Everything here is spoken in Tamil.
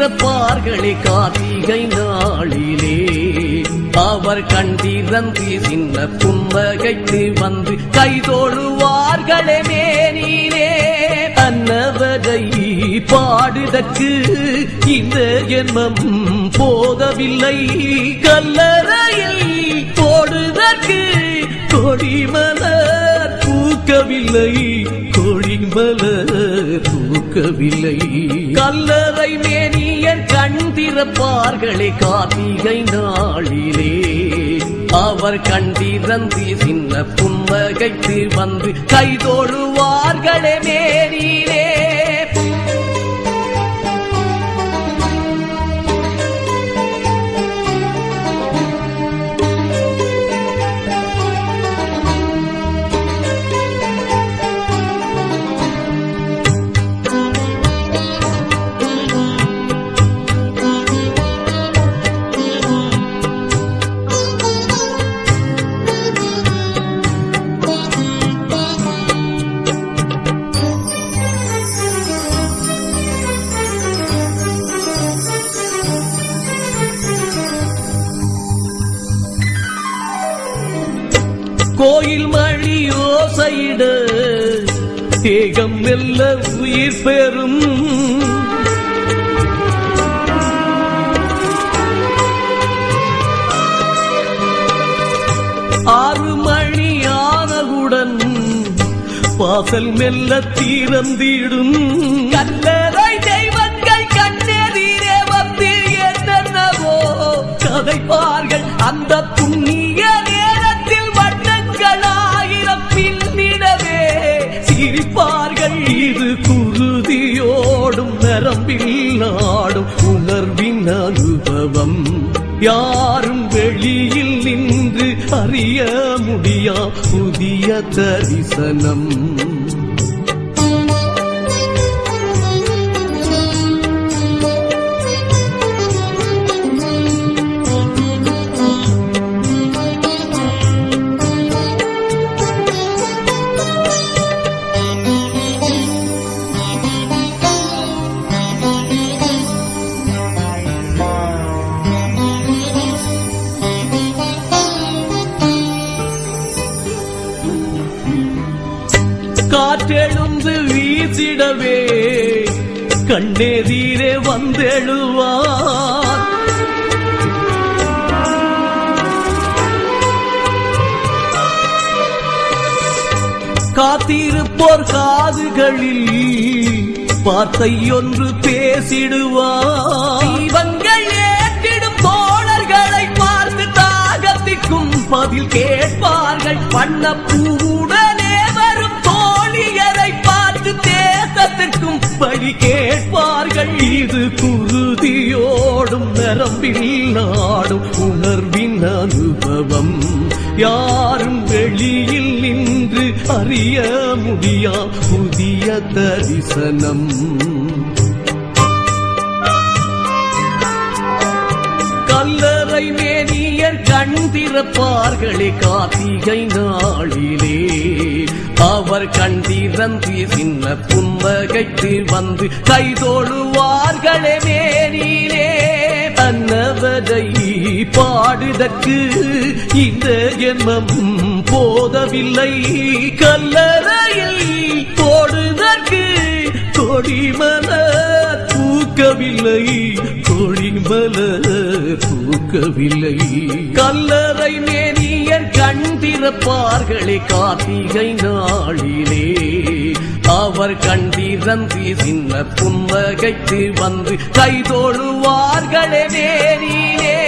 திறப்பார்களே கார்த்திகை நாளிலே. அவர் கண்டிரந்து சின்ன புன்னகைத்து வந்து கைதோழுவார்களே மேனிலே. அன்னவரை பாடுதற்கு இந்த ஜென்மம் போதவில்லை, கல்லறையில் போடுதற்கு கொடிமலர் பூக்கவில்லை, கொடிமலர் பூக்கவில்லை. கல்லறை மேனியர் கண் திறப்பார்களே கார்த்திகை நாளிலே. அவர் கண்டிரந்து சின்ன புன்னகைத்து வந்து கைதோழுவார்களே மேனிலே. கோயில் மணி ஓசையிட தேகம் மெல்ல உயிர் பெறும். ஆறு மணி ஆனவுடன் வாசல் மெல்ல திறந்திடும். கல்லறை தெய்வங்கள் கண்ணெதிரே வந்து என்னென்னவோ கதைப்பார்கள். அந்த புண்ணிய நேரத்தில் வண்ணங்களாயிரம் பின்னிடவே சிரிப்பார்கள். இது குருதியோடும் நரம்பில் ஆடும் உணர்வின் அனுபவம். யாரும் வெளியில் நின்று அறிய முடியா புதிய தரிசனம். காற்றெழுந்து வீசிடவே கண்ணெதிரே வந்தெழுவார். காத்திருப்போர் காதுகளில் வார்த்தை ஒன்று பேசிடுவார். தீபங்கள் ஏற்றிடும் தோழர்களை பார்த்து தாகத்திற்கும் பதில் கேட்பார்கள். வண்ணப்பூவுடனே வரும் தோழியரை பார்த்து தேசத்திற்கும் பழி கேட்பார்கள். இது குருதியோடும் நரம்பில் ஆடும் உணர்வின் அனுபவம். யாரும் வெளியில் நின்று அறிய முடியா புதிய தரிசனம். கல்லறை மேனியர் கண் திறப்பார்களே கார்த்திகை நாளிலே. அவர் கண்டிரந்து சின்ன புன்னகைத்து வந்து கைதோழுவார்களே மேனிலே. அன்னவரை பாடுதற்கு இந்த ஜென்மம் போதவில்லை, கல்லறையில் போடுதற்கு கொடிமலர் பூக்கவில்லை, கொடிமலர் பூக்கவில்லை. கல்லறை மேனியர் கண் திறப்பார்களே கார்த்திகை நாளிலே. அவர் கண்டிரந்து சின்ன புன்னகைத்து வந்து கைதோழுவார்களே மேனிலே.